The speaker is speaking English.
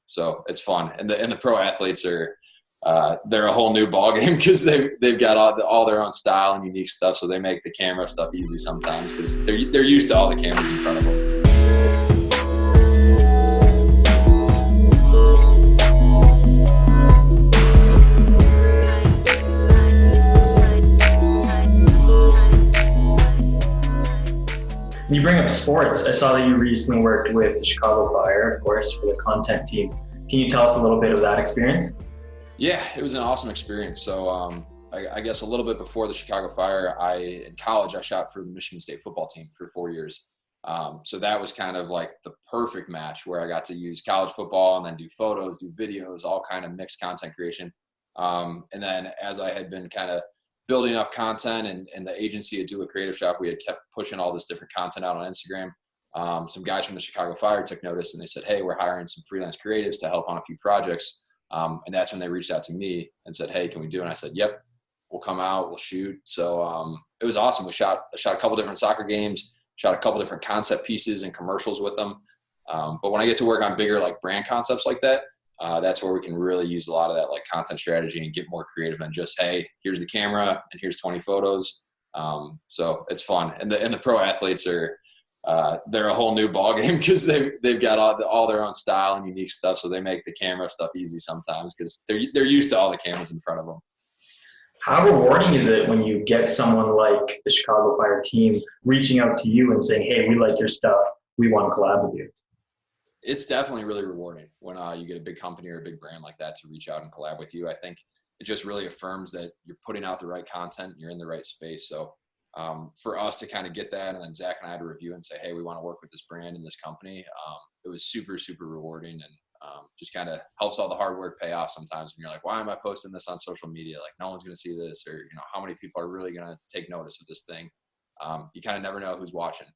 So it's fun. And the pro athletes are, they're a whole new ballgame because they've got all their own style and unique stuff. So they make the camera stuff easy sometimes because they're used to all the cameras in front of them. You bring up sports. I saw that you recently worked with the Chicago Fire, of course, for the content team. Can you tell us a little bit of that experience? Yeah, it was an awesome experience. So I guess a little bit before the Chicago Fire, in college, I shot for the Michigan State football team for 4 years. So that was kind of like the perfect match where I got to use college football and then do photos, do videos, all kind of mixed content creation. And then as I had been kind of building up content and the agency at Do a Creative Shop, we had kept pushing all this different content out on Instagram. Some guys from the Chicago Fire took notice and they said, hey, we're hiring some freelance creatives to help on a few projects. And that's when they reached out to me and said, hey, can we do it? And I said, yep, we'll come out, we'll shoot. So it was awesome. I shot a couple different soccer games, shot a couple different concept pieces and commercials with them. But when I get to work on bigger like brand concepts like that, that's where we can really use a lot of that like content strategy and get more creative than just, hey, here's the camera and here's 20 photos. So it's fun. And the pro athletes are, they're a whole new ballgame because they've got all their own style and unique stuff. So they make the camera stuff easy sometimes because they're used to all the cameras in front of them. How rewarding is it when you get someone like the Chicago Fire team reaching out to you and saying, hey, we like your stuff, we want to collab with you? It's definitely really rewarding when you get a big company or a big brand like that to reach out and collab with you. I think it just really affirms that you're putting out the right content, you're in the right space. So for us to kind of get that, and then Zach and I to review and say, hey, we want to work with this brand and this company, it was super, super rewarding, and just kind of helps all the hard work pay off sometimes when you're like, why am I posting this on social media? Like, no one's going to see this, or, how many people are really going to take notice of this thing? You kind of never know who's watching.